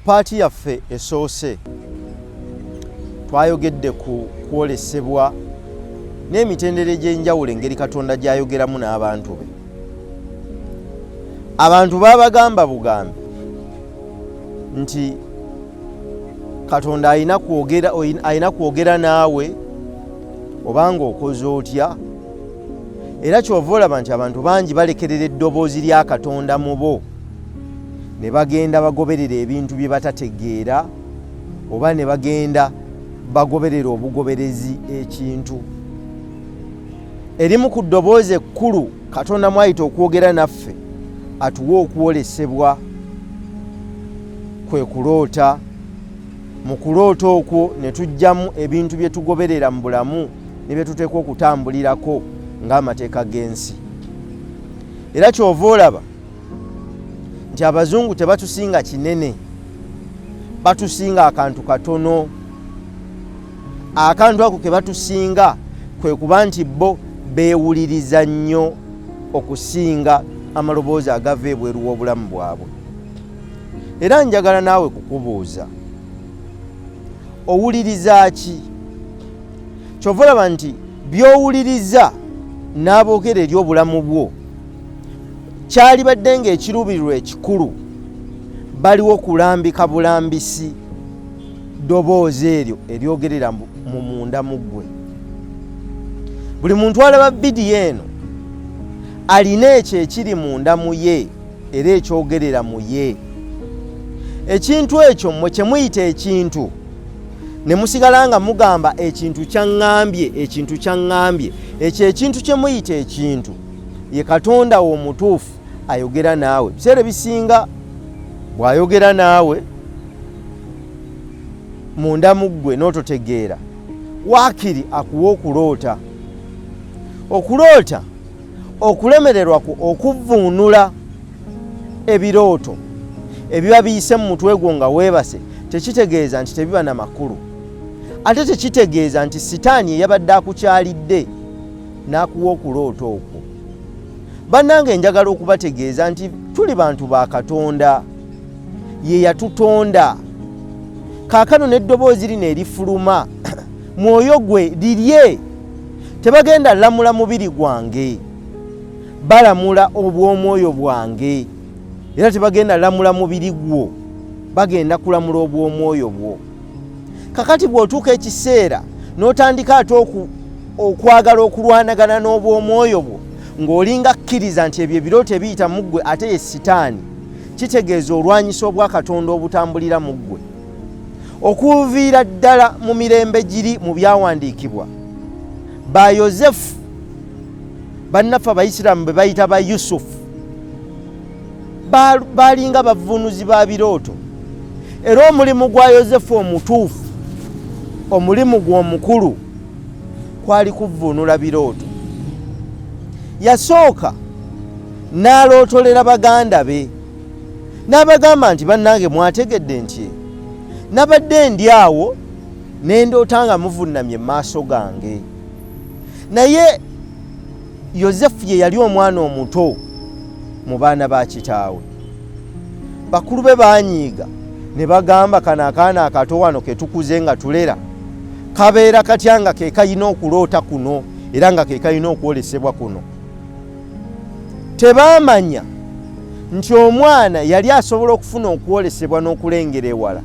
paati yaffe esoose twayogedde ku kwolesebwa n'emitendera egy'enjawulo engeri Katonda gy'ayogeramu n'abantu be. Abantu babagamba bugambi nti Katonda ayina kwogera naawe obanga okoze otya, era kyova olaba nti abantu bangi balekerera eddoboozi lya Katonda mu bo ne bagenda bagoberera ebintu bye batategeera oba ne bagenda bagoberera obugoberezi ekintu. Erimu ku ddoboozi ekkulu Katonda mwayita okwogera naffe atuwa okwolesebwa kwe kuloota. Mu kuloota okwo ne tujjamu ebintu bye tugoberera mu bulamu ne bye tuteekwa okutambulirako ng'amateeka g'ensi. Era kyova olaba nti Abazungu tebatusinga kinene, batusinga akantu katono. Akantu ako ke batusinga kwe kuba nti bo beewuliriza nnyo okusinga amaloboozi agava ebweru w'obulamu bwabwe. Era njagala naawe kukubuuza, owuliriza ki? Kyova olaba nti by'owuliriza n'aboogera eri obulamu bwo kyali badde ng'ekiruubirirwa ekikulu baliwo kulambika bulambisi ddoboozi eryo eryogerera mu munda mu ggwe. Buli muntu alaba vidiyo eno alina ekyo ekiri munda mu ye era ekyogerera mu ye. Ekintu ekyo mmwe kye muyita ekintu ne musigala nga mugamba ekintu kyaŋŋambye, ekintu kyaŋŋambye. Ekyo ekintu kye muyita ekintu ye Katonda wo omutuufu ayogera naawe. Biseera bisinga bw'ayogera naawe munda mu ggwe n'ototegeera, waakiri akuwa okuloota. Okuloota okulemererwa okuvvuunula ebirooto ebiba biyise mu mutwe gwo nga weebase tekitegeeza nti tebiba na makulu, ate tekitegeeza nti sitaani eyabadde akukyalidde n'akuwa okuloota okwo. Bannange njagala okubategeeza nti tuli bantu ba Katonda, ye yatutonda. Kaakano n'eddoboozi lino erifuluma mwoyo gwe lirye. Tebagenda lamula mubiri gwange, balamula obw'omwoyo bwange. Era tebagenda lamula mubiri gwo, bagenda kulamula obw'omwoyo bwo. Kakati bw'otuuka ekiseera n'otandika ate okwagala okulwanagana n'obw'omwoyo bwo ng'olinga kkiriza nti ebyo ebirooto ebiyita mu ggwe ate ye sitaani, kitegeeza olwanyisa obwa Katonda obutambulira mu ggwe. Okuviira ddala mu mirembe giri mu byawandiikibwa, ba Yozefu bannaffe Abayisiraamu be bayita ba Yusufu balinga bavvuunuzi ba birooto. Era omulimu gwa Yozefu omutuufu, omulimu gwe omukulu kwali kuvvuunula birooto. Yasooka n'alootolera baganda be n'abagamba nti bannange mwategedde nti nabadde ndi awo ne ndoota nga muvunnamye mu maaso gange. Naye Yozefu ye yali omwana omuto mu baana ba kitaawe. Bakulu be baanyiiga ne bagamba kano akaana akato wano ke tukuze nga tulera kabeera katya nga ke kayina okuloota kuno era nga ke kayina okwolesebwa kuno. Tebaamanya nti omwana yali asobola okufuna okwolesebwa n'okulengera ewala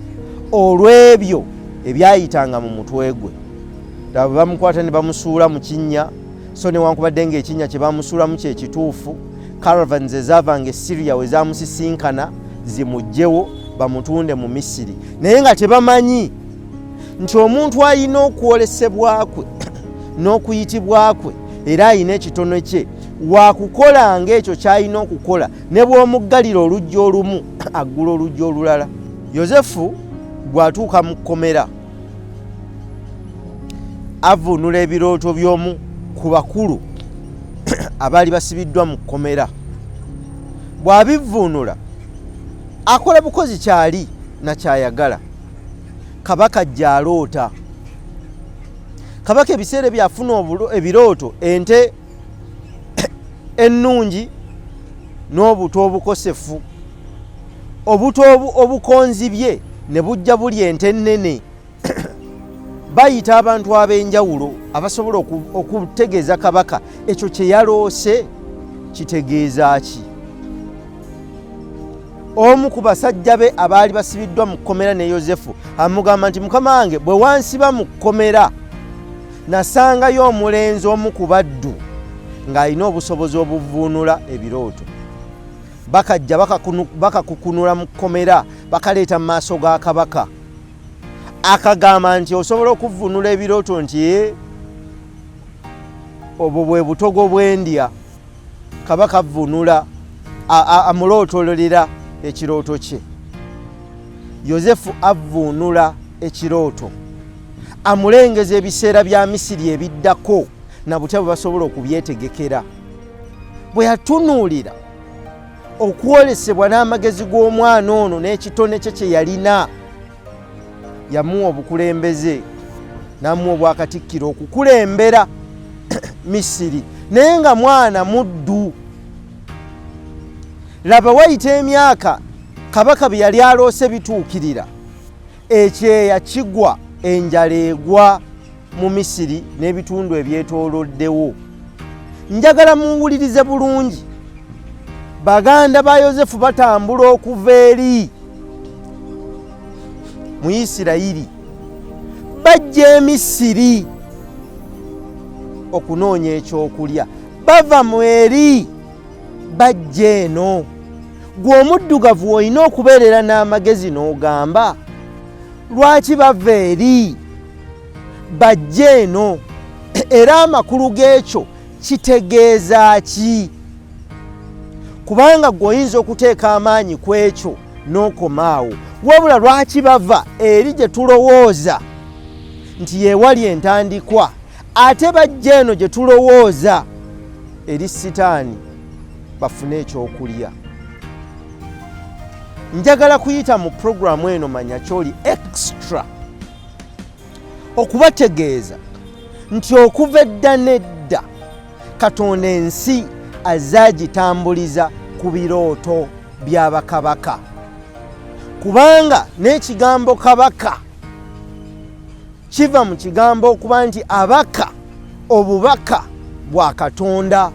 olw'ebyo ebyayitanga mu mutwe gwe. Bwe bamukwata ne bamusuula mu kinnya, so newankubadde ng'ekinnya kye bamusuulamu kye kituufu, caravans ezaavanga e Syria we zaamusisinkana zimugjewo bamutunde mu Misiri. Naye nga tebamanyi nti omuntu alina okwolesebwa kwe n'okuyitibwa kwe era alina ekitono kye waakukola ng'ekyo ky'alina okukola, ne bw'omuggalira oluggi olumu aggula oluggi olulala. Yozefu bw'atuuka mu kkomera avvuunula ebirooto by'omu ku bakulu abaali basibiddwa mu kkomera. Bw'abivvuunula akola bukozi kyali na kyayagala. Kabaka ajja aloota. Kabaka ebiseera byafuna ebirooto ente ennungi n'obuto obukosefu, obuto obukonzibye ne bujja buli ente ennene bayita abantu ab'enjawulo abasobola okutegeeza kabaka ekyo kye yaloose kitegeeza ki. Omu ku basajja be abaali basibiddwa mu kkomera ne Yozefu amugamba nti mukama wange bwe wansiba mu kkomera nasangayo omulenzi omu ku baddu ng'alina obusobozi obuvuunula ebirooto. Bakajja bakakukunula mu kkomera bakaleeta mu maaso ga kabaka akagamba nti osobola okuvuunula ebirooto nti obwo bwe butogo bw'endya. Kabaka avvuunula amulootolera ekirooto kye. Yozefu avvuunula ekirooto amulengeza ebiseera bya Misiri ebiddako na butya bwe basobola okubyetegekera. Bwe yatunuulira okwolesebwa n'amagezi g'omwana ono n'ekitone kye kye yalina, yamuwa obukulembeze n'amuwa obwakatikkiro okukulembera Misiri, naye nga mwana muddu. Laba wayita emyaka kabaka bye yali aloose bituukirira, ekyeya kigwa, enjala egwa mu Misiri n'ebitundu ebyetooloddewo. Njagala muwulirize bulungi. Baganda ba Yozefu batambula okuva eri mu Isirayiri bajja e Misiri okunoonya ekyokulya. Bava mu eri bajja eno. Gwe omuddugavu olina okubeerera n'amagezi n'ogamba lwaki bava eri bajja eno, era amakulu g'ekyo kitegeeza ki? Kubanga gwe oyinza okuteeka amaanyi ku ekyo n'okomaawo, wabula lwaki bava eri gye tulowooza nti yeewali entandikwa, ate bajja eno gye tulowooza eri Sitaani bafune ekyokulya. Njagala kuyita mu puroguramu eno ManyaKyoliExtra okubategeeza nti okuva edda n'edda Katonda ensi azaagitambuliza ku birooto bya bakabaka, kubanga n'ekigambo kabaka kiva mu kigambo okuba nti abaka, obubaka bwa Katonda.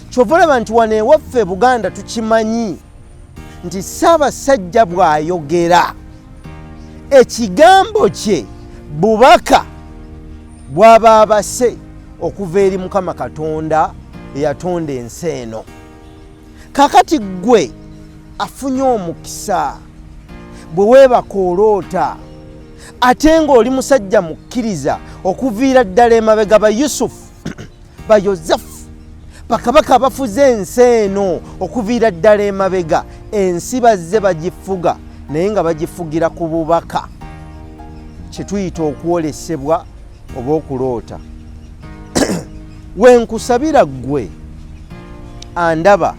Kyova olaba nti wano ewaffe Buganda tukimanyi nti Ssaabasajja bw'ayogera ekigambo kye bubaka bw'aba abase okuva eri Mukama Katonda eyatonda ensi eno. Kakati gwe afunye omukisa bwe weebaka oloota, ate ng'oli musajja mukkiriza okuviira ddala emabega ba Yusufu ba Yozefu bakabaka abafuze ensi eno okuviira ddala emabega, ensi bazze bagifuga naye nga bagifugira ku bubaka, kye tuyita okwolesebwa oba okuloota. Wenkusabira ggwe andaba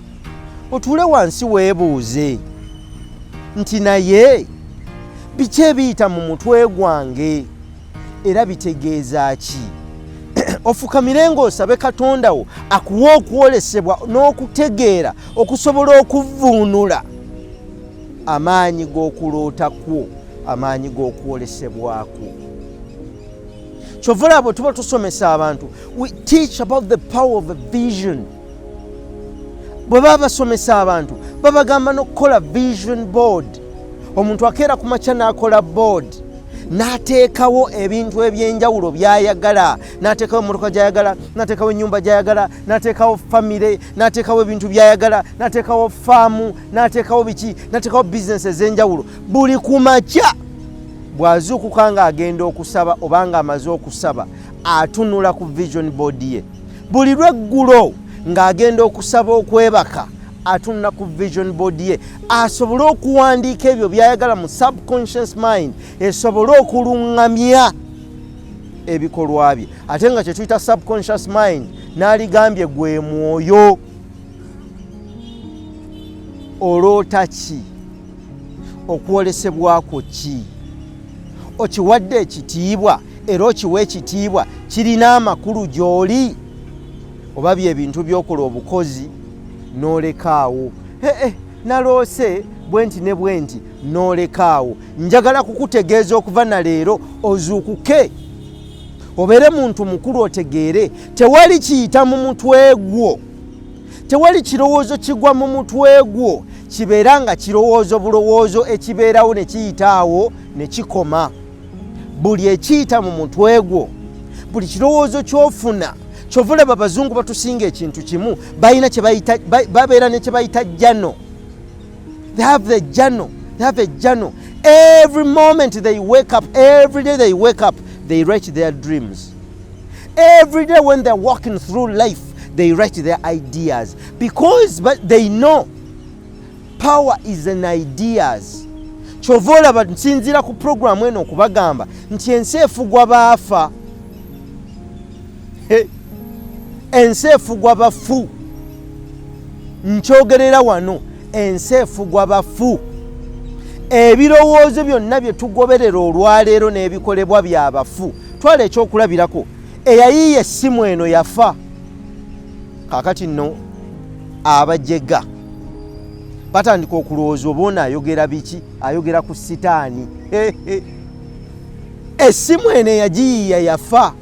otuule wansi weebuuze nti naye biki ebiyita mu mutwe gwange era bitegeeza ki? Ofukamire ng'osabe Katonda wo akuwa okwolesebwa n'okutegeera okusobola okuvvuunula amaanyi g'okuloota kwo, amaanyi g'okwolesebwako. Kyova olaba tuba tusomesa abantu, we teach about the power of a vision. Bwe baba basomesa abantu babagamba n'okukola vision board. Omuntu akeera ku makya n'akola board n'ateekawo ebintu eby'enjawulo by'ayagala, n'ateekawo emmotoka gy'ayagala, n'ateekawo ennyumba gy'ayagala, n'ateekawo famire, n'ateekawo ebintu by'ayagala, n'ateekawo faamu, n'ateekawo biki, n'ateekawo bizinesi ez'enjawulo. Buli ku makya bw'azuukuka ng'agenda okusaba oba ng'amaze okusaba atunula ku vision board ye. Buli lweggulo ng'agenda okusaba okwebaka atunula ku vision board ye, asobole okuwandiika ebyo by'ayagala mu subconscious mind, esobole okuluŋŋamya ebikolwa bye. Ate nga kye tuyita subconscious mind n'aligambye gwe mwoyo. Oloota ki? Okwolesebwako ki? Okiwadde ekitiibwa era okiwa ekitiibwa kirina amakulu gy'oli, oba bye bintu by'okola obukozi n'olekaawo? Naloose bwenti ne bwenti n'olekaawo. Njagala kukutegeeza okuva na leero ozuukuke obeere muntu mukulu, otegeere tewali kiyita mu mutwe gwo, tewali kirowoozo kigwa mu mutwe gwo kibeera nga kirowoozo bulowoozo ekibeerawo ne kiyitaawo ne kikoma. Buli ekiyita mu mutwe gwo, buli kirowoozo ky'ofuna, kyova olaba abazungu batusinga ekintu kimu, babeera ne kye bayita jano. They have the journal. They have a journal. Every moment they wake up, every day they wake up, they write their dreams. Every day when they're walking through life, they write their ideas. But they know power is in ideas. Kyova olaba nsinziira ku programu eno okubagamba nti ensi efugwa baafa. Ensi efugwa bafu. Nkyogerera wano, ensi efugwa bafu. Ebirowoozo byonna bye tugoberera olwaleero n'ebikolebwa byabafu. Twala ekyokulabirako, eyayiiya essimu eno yafa. Kaakati nno abajega batandika okulowooza oba ono ayogera biki, ayogera ku sitaani. Essimu eno eyagiyiiya yafa.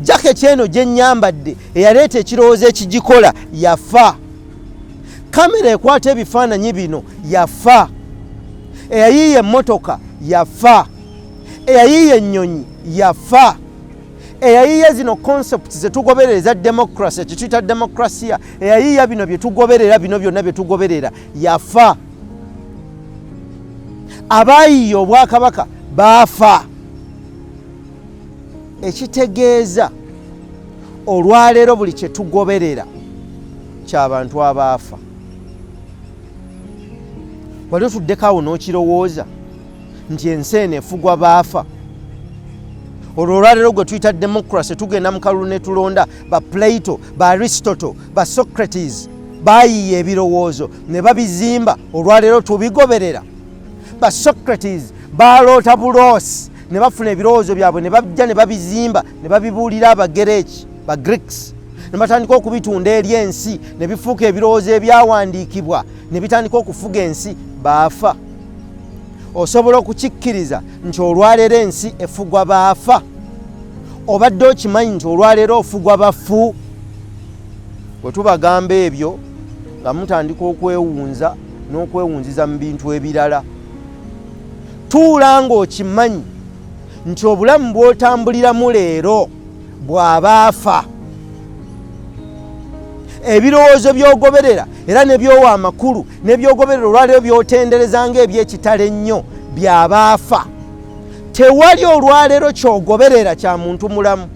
Jaketi eno gye nnyambadde eyaleeta ekirowoozo ekigikola yafa. Kamera ekwata ebifaananyi bino yafa. Eyayiiya emmotoka yafa. Eyayiiya ennyonyi yafa. Eyayiiya zino concepts zetugoberera eza democracy, kituyita demokrasia, eyayiiya bino bye tugoberera, bino byonna bye tugoberera yafa. Abaayiiya obwakabaka baafa. Ekitegeeza olwaleero buli kye tugoberera ky'abantu abaafa. Wali otuddekaawo n'okirowooza nti ensi eno efugwa baafa? Olwo olwaleero gwe tuyita democracy tugenda mu kalulu ne tulonda ba Plato, ba Aristotle, ba Socrates baayiiya ebirowoozo ne babizimba, olwaleero tubigoberera. Ba Socrates baaloota buloosi ne bafuna ebirowoozo byabwe ne bajja ne babizimba ne babibuulira Abagereki, ba Greeks, ne batandika okubitunda eri ensi ne bifuuka ebirowoozo ebyawandiikibwa ne bitandika okufuga ensi. Baafa. Osobola okukikkiriza nti olwaleero ensi efugwa baafa? Obadde okimanyi nti olwaleero ofugwa bafu? Bwe tubagamba ebyo nga mutandika okwewunza n'okwewunziza mu bintu ebirala. Tuula ng'okimanyi nti obulamu bw'otambuliramu leero bw'abaafa. Ebirowoozo by'ogoberera era ne byowa amakulu ne by'ogoberera olwaleero by'otendereza ng'eby'ekitalo ennyo by'abaafa. Tewali olwaleero ky'ogoberera kya muntu mulamu.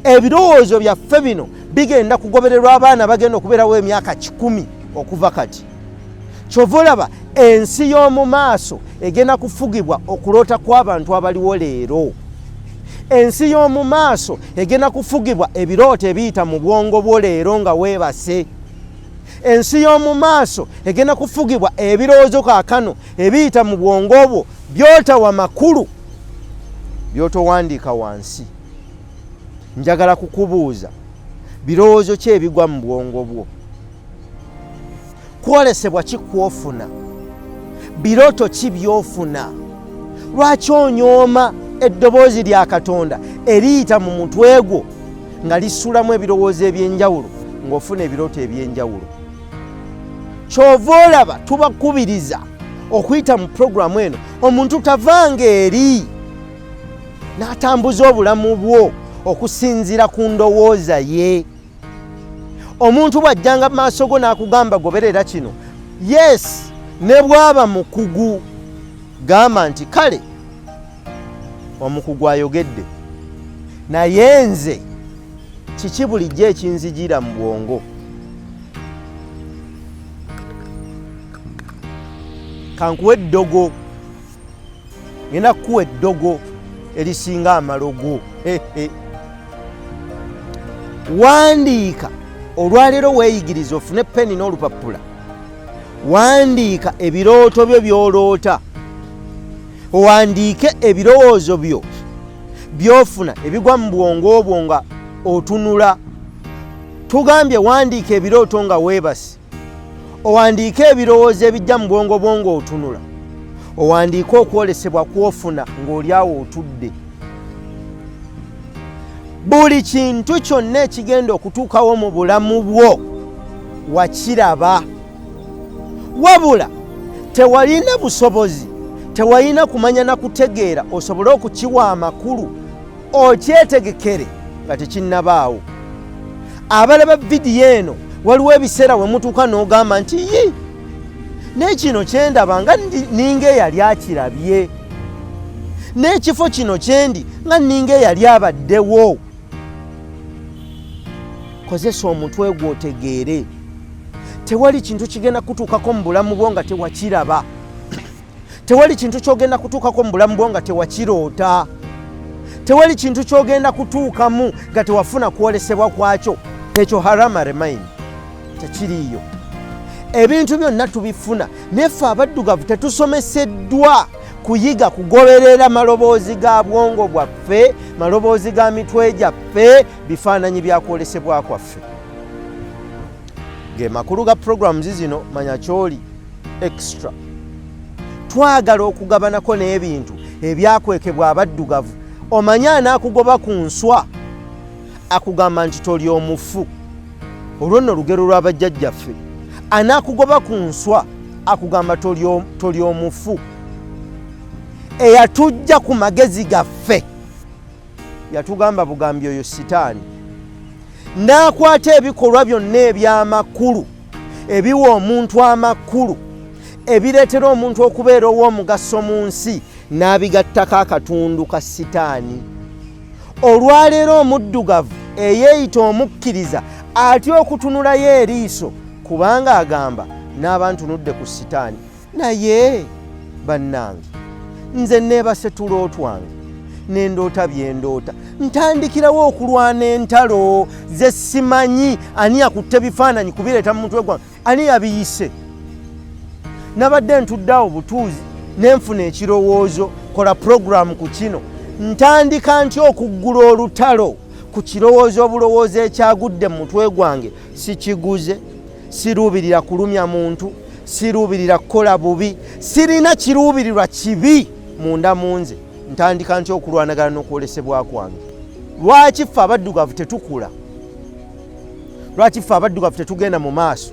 Ebirowoozo byaffe bino bigenda kugobererwa abaana bagenda okubeerawo emyaka 10 okuva kati. Kyova olaba ensi y'omu maaso egenda kufugibwa okuloota kw'abantu abaliwo leero. Ensi y'omu maaso egenda kufugibwa ebirooto ebiyita mu bwongo bwo leero nga weebase. Ensi y'omu maaso egenda kufugibwa ebirowoozo kaakano ebiyita mu bwongo bwo by'otawa makulu, by'otowandiika wansi. Njagala kukubuuza, birowoozo ki ebigwa mu bwongo bwo? Kwolesebwa ki kw'ofuna? Birooto ki by'ofuna? Lwaki onyooma eddoboozi lya Katonda eriyita mu mutwe gwo nga lisulamu ebirowoozo eby'enjawulo ng'ofuna ebirooto eby'enjawulo? Kyova olaba tubakubiriza okuyita mu puroguramu eno, omuntu tavanga eri n'atambuza obulamu bwo okusinziira ku ndowooza ye. Omuntu bw'ajjanga mu maaso go n'akugamba goberera kino, yes, ne bw'aba mukugu gamba nti kale omukugu ayogedde, naye nze kiki bulijjo ekinzijira mu bwongo? Kankuwa eddogo, ngenda kukuwa eddogo erisinga amalogo. Wandiika olwaleero weeyigiriza ofune peni n'olupapula. Wandiika ebirooto byo by'oloota. Wandiike ebirowoozo byo by'ofuna ebigwa mu bwongo bwo nga otunula. Tugambye wandiika ebirooto nga weebase. owandiike ebirowoozo ebijja mu bwongo bwo ng'otunula, owandiike okwolesebwa kw'ofuna ng'oli awo otudde. Buli kintu kyonna ekigenda okutuukawo mu bulamu bwo wakiraba, wabula tewalina busobozi, tewalina kumanya na kutegeera osobole okukiwa amakulu okyetegekere nga tekinnabaawo. Abalaba vidiyo eno waliwo ebiseera we mutuuka n'ogamba nti yi n'ekino kyendaba nga ninga eyali akirabye, n'ekifo kino kyendi nga ninga eyali abaddewo. Kozesa omutwe gwo otegeere, tewali kintu kigenda kutuukako mu bulamu bwo nga tewakiraba. Tewali kintu kyogenda kutuukako mu bulamu bwo nga tewakiroota. Tewali kintu kyogenda kutuukamu nga tewafuna kwolesebwa kwakyo. Ekyo harama remain tekiriiyo. Ebintu byonna tubifuna, neffe abaddugavu tetusomeseddwa kuyiga kugoberera maloboozi ga bwongo bwaffe, maloboozi ga mitwe gyaffe, bifaananyi bya kwolesebwa kwaffe. Ge makulu ga programs zino ManyaKyoliExtra. Twagala okugabanako n'ebintu ebyakwekebwa abaddugavu. Omanya anaakugoba ku nswa akugamba nti toli omufu. Olwo nno lugero lw'abajjajjaffe. Anaakugoba ku nswa akugamba toli omufu. Eyatujja ku magezi gaffe yatugamba bugambi oyo sitaani. N'akwata ebikolwa byonna eby'amakulu ebiwa omuntu amakulu ebireetera omuntu okubeera ow'omugaso mu nsi n'abigattako akatundu ka sitaani. Olwaleero omuddugavu eyeeyita omukkiriza atya okutunulayo eriiso kubanga agamba n'abantunudde ku sitaani. Naye bannange, nze neebase tulo twange n'endoota bye ndoota, ntandikirawo okulwana entalo ze simanyi ani akutte bifaananyi kubireeta mu mutwe gwange, ani yabiyise. Nabadde ntuddeawo butuuzi nenfuna ekirowoozo, kola puroguramu ku kino, ntandika ntya okuggula olutalo ku kirowoozo obulowoozo ekyagudde mu mutwe gwange. Sikiguze, siruubirira kulumya muntu, siruubirira kukola bubi, sirina kiruubirirwa kibi munda mu nze. Ntandika ntya okulwanagana n'okwolesebwa kwange. Lwaki ffe abaddugavu tetukula? Lwaki ffe abaddugavu tetugenda mu maaso?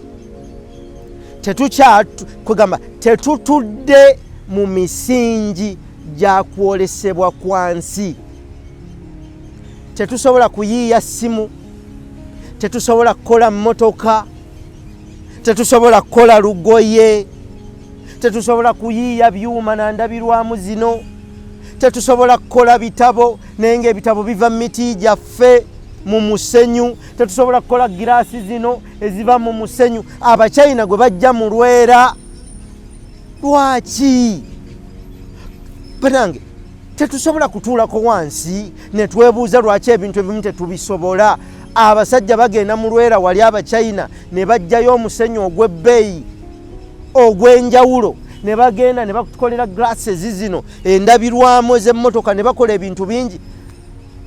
Kwegamba tetutudde mu misingi gya kwolesebwa kwa nsi. Tetusobola kuyiiya ssimu, tetusobola kukola mmotoka, tetusobola kukola lugoye, tetusobola kuyiiya byuma na ndabirwamu zino, tetusobola kukola bitabo naye ng'ebitabo biva mu miti gyaffe mu musenyu, tetusobola kukola giraasi zino eziva mu musenyu Abachina gwe bajja mu lwera. Lwaki? Banange, tetusobola kutuulako wansi ne twebuuza lwaki ebintu ebimu tetubisobola. Abasajja bagenda mu lwera wali Abachina ne bajjayo omusenyu ogw'ebbeeyi ogw'enjawulo, ne bagenda ne bakukolera glasses zino endabirwamu ez'emmotoka ne bakola ebintu bingi.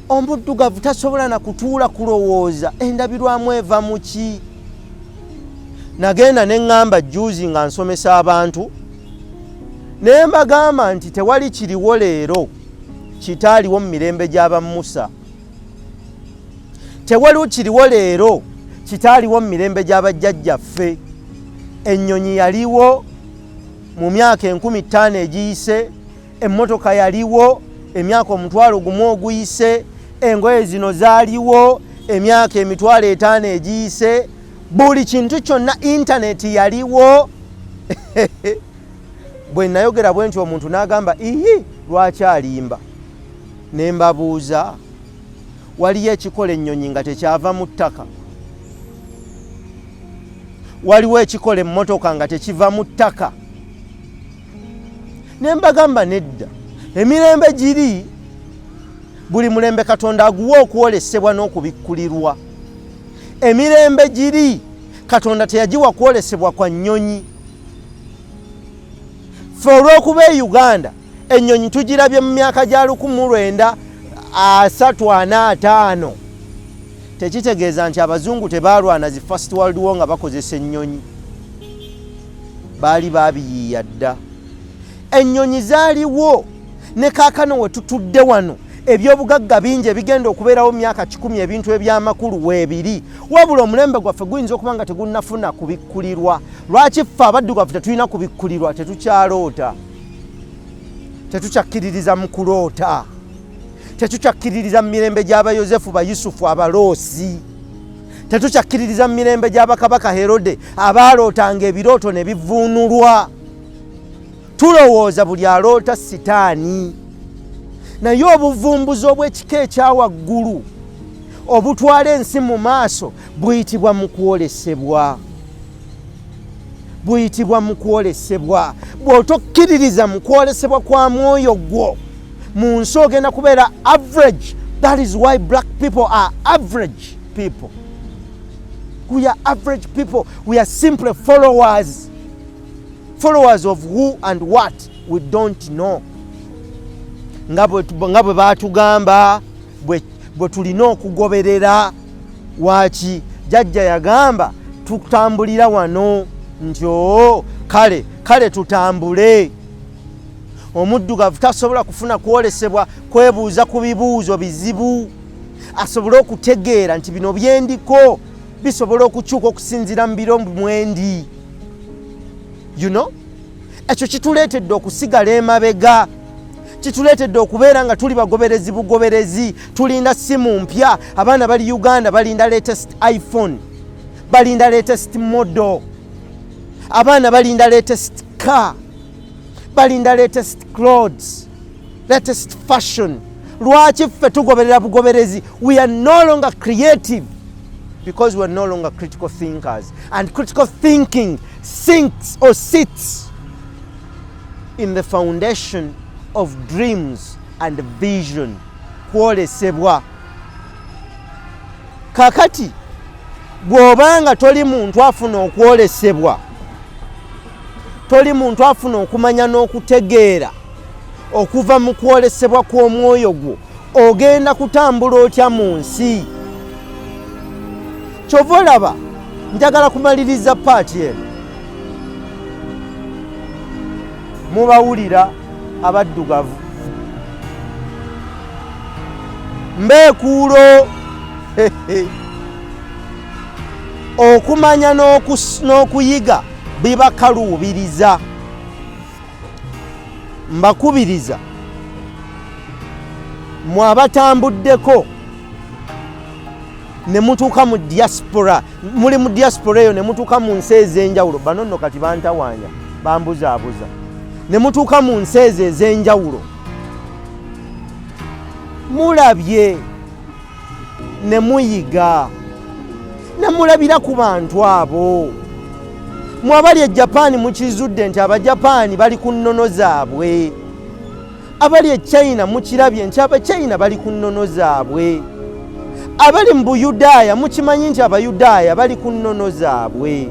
Omuddugavu tasobola na kutuula kulowooza endabirwamu eva mu ki? Nagenda ne ŋŋamba juuzi nga nsomesa abantu ne mbagamba nti tewali kiriwo leero kitaaliwo mu mirembe gy'aba Musa. Tewaliwo kiriwo leero kitaaliwo mu mirembe gy'abajjajjaffe. Ennyonyi yaliwo mu myaka 50 egiyise, emmotoka yaliwo emyaka 1,000 oguyise, engoye zino zaaliwo emyaka 5,000 egiyise, buli kintu kyonna, intaneti yaliwo. Bwe nayogera bwe nti omuntu n'agamba iyi lwaki alimba, ne mbabuuza waliyo ekikola ennyonyi nga tekyava mu ttaka? Waliwo ekikola emmotoka nga tekiva mu ttaka? Ne mbagamba nedda, emirembe giri, buli mulembe Katonda aguwa okwolesebwa n'okubikkulirwa. Emirembe giri, Katonda teyagiwa kwolesebwa kwa nnyonyi. Ffe olw'okuba e Uganda ennyonyi tugirabye mu myaka gya 1945, tekitegeeza nti abazungu tebaalwana zi First World War nga bakozesa ennyonyi. baali babiyiiya dda. Ennyonyi zaaliwo ne kaakano we tutudde wano ebyobugagga bingi ebigenda okubeerawo myaka 10 ebintu ebyamakulu weebiri, wabula omulembe gwaffe guyinza okuba nga tegunnafuna kubikkulirwa. Lwaki ffe abaddugavu tetulina kubikkulirwa? Tetukyaloota, tetukyakkiririza mu kuloota, tetukyakkiririza mu mirembe gy'aba Yozefu ba Yusufu abaloosi, tetukyakkiririza mu mirembe gy'abakabaka Herode abaalootanga ebirooto ne bivuunulwa. Tulowooza buli aloota sitaani. Naye obuvumbuzi obw'ekika ekyawaggulu obutwala ensi mu maaso buyitibwa mu kwolesebwa. Buyitibwa mu kwolesebwa. Bw'otokkiririza mu kwolesebwa kwa mwoyo gwo, mu nsi ogenda kubeera average. That is why black people are average people. We are average people. We are simply followers. Followers of who and what we don't know. Nga bwe baatugamba bwe tulina okugoberera. Waaki jjajja yagamba tutambulira wano nti kale tutambule. Omuddugavu tasobola kufuna kwolesebwa kwebuuza ku bibuuzo bizibu, asobole okutegeera nti bino byendiko bisobola okukyuka okusinziira mu biro mwendi. You know? Ekyo kituleetedde okusigala emabega, kituleetedde okubeera nga tuli bagoberezi bugoberezi. Tulinda simu mpya. Abaana bali Uganda balinda latest iPhone, balinda latest model. Abaana balinda latest car, balinda latest clothes, latest fashion. Lwaki ffe tugoberera bugoberezi? We are no longer creative because we are no longer critical thinkers. And critical thinking sinks or sits in the foundation of dreams and vision. Kwolesebwa. Kakati bw'obanga toli muntu afuna okwolesebwa, toli muntu afuna okumanya n'okutegeera okuva mu kwolesebwa kw'omwoyo gwo, ogenda kutambula otya mu nsi? Kyova olaba njagala kumaliriza paati eno. Mubawulira abaddugavu, mbeekuulo okumanya n'okuyiga bibakaluubiriza. Mbakubiriza mwabatambuddeko ne mutuuka mu diaspora, muli mu diaspora eyo ne mutuuka mu nsi ez'enjawulo. Bano nno kati bantawaanya bambuzaabuza. Ne mutuuka mu nsi ezo ez'enjawulo, mulabye ne muyiga, ne mulabira ku bantu abo. Mwabali e Japan mukizudde nti Abajapaani bali ku nnono zaabwe. Abali e China mukirabye nti Abachina bali ku nnono zaabwe. Abali mu Buyudaaya mukimanyi nti Abayudaaya bali ku nnono zaabwe.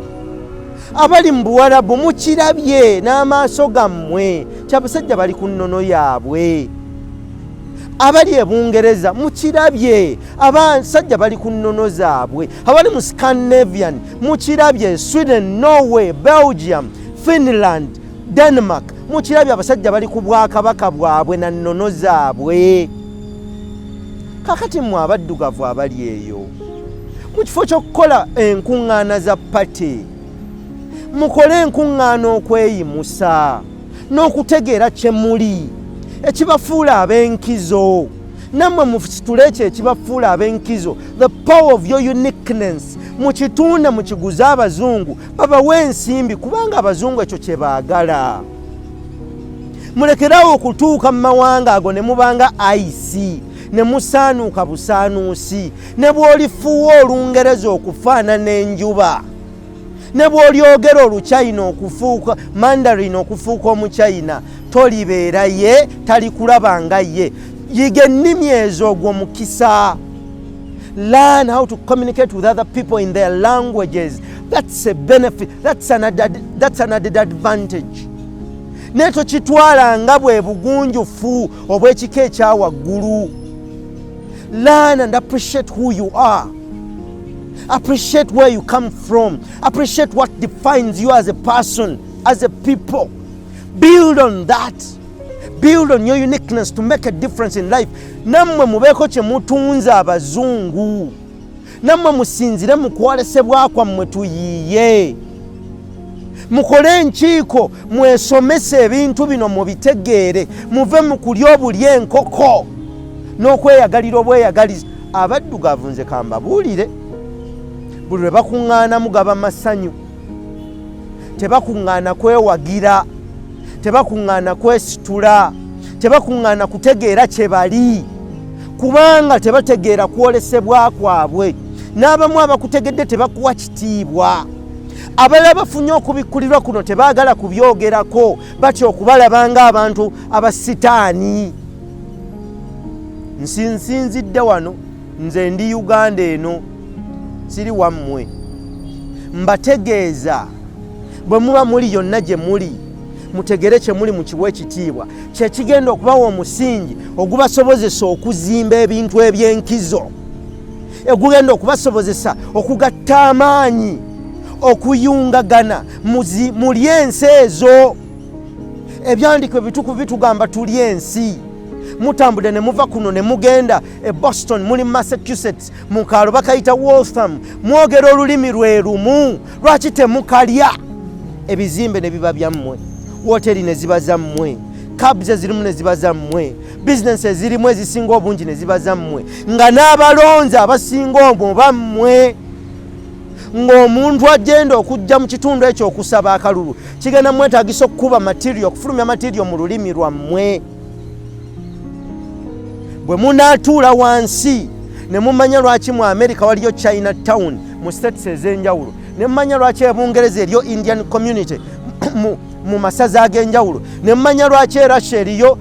Abali mu Buwarabu mukirabye n'amaaso gammwe nti abasajja bali ku nnono yaabwe. Abali e Bungereza mukirabye abasajja bali ku nnono zaabwe. Abali mu Scandinavian mukirabye Sweden, Norway, Belgium, Finland, Denmark mukirabye abasajja bali ku bwakabaka bwabwe na nnono zaabwe. Kakati mmwe abaddugavu abali eyo, mu kifo ky'okukola enkuŋŋaana za pate, mukole enkuŋŋaana okweyimusa n'okutegeera kye muli, ekibafuula ab'enkizo. Nammwe musitule ekyo ekibafuula ab'enkizo, the power of your uniqueness, mukitunde mukiguze abazungu babawe ensimbi, kubanga abazungu ekyo kye baagala. Mulekerawo okutuuka mu mawanga ago ne mubanga IC, ne musaanuuka busaanuusi, ne bw'olifuuwa Olungereza okufaanana enjuba, ne bw'olyogera Oluchina okufuuka Mandarin okufuuka Omuchina, tolibeera ye, talikulaba nga ye. Yiga ennimi ezo ogwo mukisa. Learn how to communicate with other people in their languages. That's a benefit. That's an added advantage. Neto kitwala nga bwe bugunjufu obw'ekika ekyawaggulu. Learn and appreciate who you are. Appreciate where you come from. Appreciate what defines you as a person. as a people. Build on that. Build on your uniqueness to make a difference in life. Nammwe mubeeko kye mutunza abazungu. Nammwe musinzire mu kwolesebwa kwammwe tuyiiye. Mukole enkiiko mwesomese ebintu bino mubitegeere, muve mu kulya obulya enkoko n'okweyagalira obweyagaliza. Abaddugavu nze kambabuulire, buli lwe bakuŋŋaana mugaba masanyu, tebakuŋŋaana kwewagira, tebakuŋŋaana kwesitula, tebakuŋŋaana kutegeera kye bali, kubanga tebategeera kwolesebwa kwabwe. N'abamu abakutegedde tebakuwa kitiibwa. Abalala bafunye okubikkulirwa kuno tebaagala kubyogerako, batya okubalaba ng'abantu abasitaani. Nsinzidde wano, nze ndi Uganda eno, siri wammwe. Mbategeeza bwe muba muli yonna gye muli, mutegere kye muli mukiwe ekitiibwa, kye kigenda okubawa omusingi ogubasobozesa okuzimba ebintu eby'enkizo, ogugenda okubasobozesa okugatta amaanyi, okuyungagana muli ensi ezo. Ebyandiko ebitukuvu bitugamba tuli ensi. Mutambule ne muva kuno ne mugenda e Boston, muli Massachusetts, mu kaalo bakayita Waltham, mwogera olulimi lwe lumu. Lwaki temukalya? Ebizimbe ne biba byammwe, woteri ne ziba zammwe, cabs ezirimu ne ziba zammwe, bizinesi ezirimu ezisinga obungi ne ziba zammwe, nga n'abalonzi abasinga omwo bammwe. Ng'omuntu agenda okujja mu kitundu ekyo okusaba akalulu, kigenda mwetaagisa okukuba material, okufulumya material mu lulimi lwammwe. Bwe munaatuula wansi ne mumanya lwaki mu America waliyo Chinatown mu states ez'enjawulo, ne mumanya lwaki e Bungereza eriyo Indian community mu masaza ag'enjawulo, ne mumanya lwaki e Russia eriyo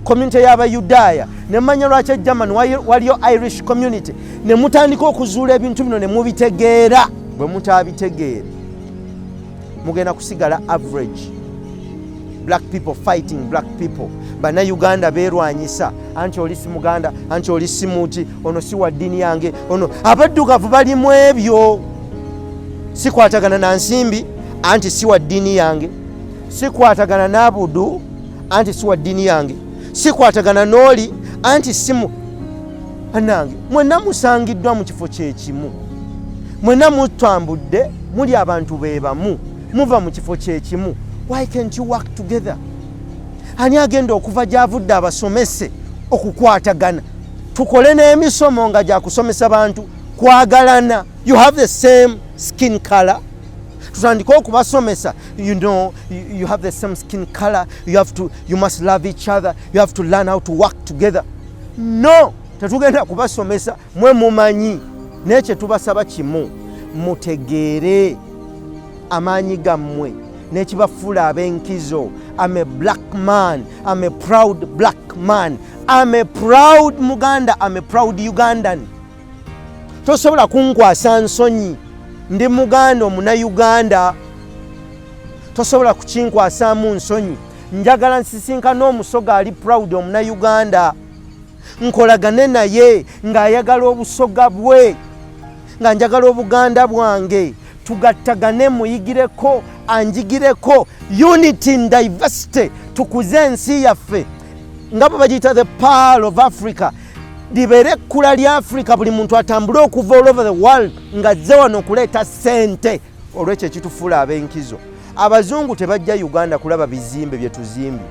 community y'Abayudaaya, ne mumanya lwaki e Germany waliyo Irish community, ne mutandika okuzuula ebintu bino ne mubitegeera. Bwe mutaabitegeere mugenda kusigala average. Black people fighting black people. Bannayuganda beerwanyisa, anti oli si Muganda, anti oli si muti, ono si wa ddiini yange, ono. Abaddugavu bali mu ebyo. Sikwatagana na nsimbi, anti si wa ddiini yange. Sikwatagana n'abudu, anti si wa ddiini yange. Sikwatagana n'oli, anti si mu anange. Mwenna musangiddwa mu kifo kyekimu. Mwenna mutambudde, muli abantu beebamu, muva mu kifo kyekimu. Why can't you work together? Ani agenda okuva gy'avudde abasomese okukwatagana, tukole n'emisomo nga gyakusomesa bantu kwagalana. You have the same skin color. Tutandika okubasomesa, you know, you have the same skin color, you must love each other, you have to learn how to work together. No, tetugenda kubasomesa mwe mumanyi. Nekye tubasaba kimu, mutegeere amaanyi gammwe n'ekibafuula ab'enkizo. I'm a black man. I'm a proud black man. I'm a proud Muganda. I'm a proud Ugandan. Tosobola kunkwasa nsonyi. Ndi Muganda Omunayuganda. Tosobola kukinkwasaamu nsonyi. Njagala nsisinkana omusoga ali proud Omunayuganda. Nkolagane naye ng'ayagala obusoga bwe, nga njagala Obuganda bwange. Tugattagane, muyigireko, anjigireko. Unity in diversity. Tukuze ensi yaffe. Nga bwe bagiyita the pearl of Africa. Libeere ekkula lya Africa, buli muntu atambule okuva all over the world nga azze wano okuleeta ssente. Olwekyo ekitufuula ab'enkizo. Abazungu tebajja Uganda kulaba bizimbe bye tuzimbye.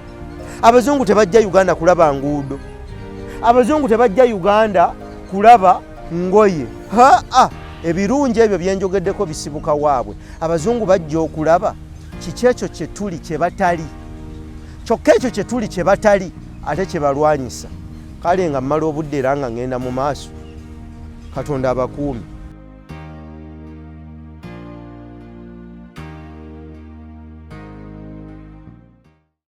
Abazungu tebajja Uganda kulaba nguudo. Abazungu tebajja Uganda kulaba ngoye. Ebirungi ebyo byenjogeddeko bisibuka waabwe. Abazungu bajja okulaba kiki ekyo kye tuli kye batali. Kyokka ekyo kye tuli kye batali ate kye balwanyisa. Kale nga mmala obudde era nga ngenda mu maaso. Katonda abakuumi.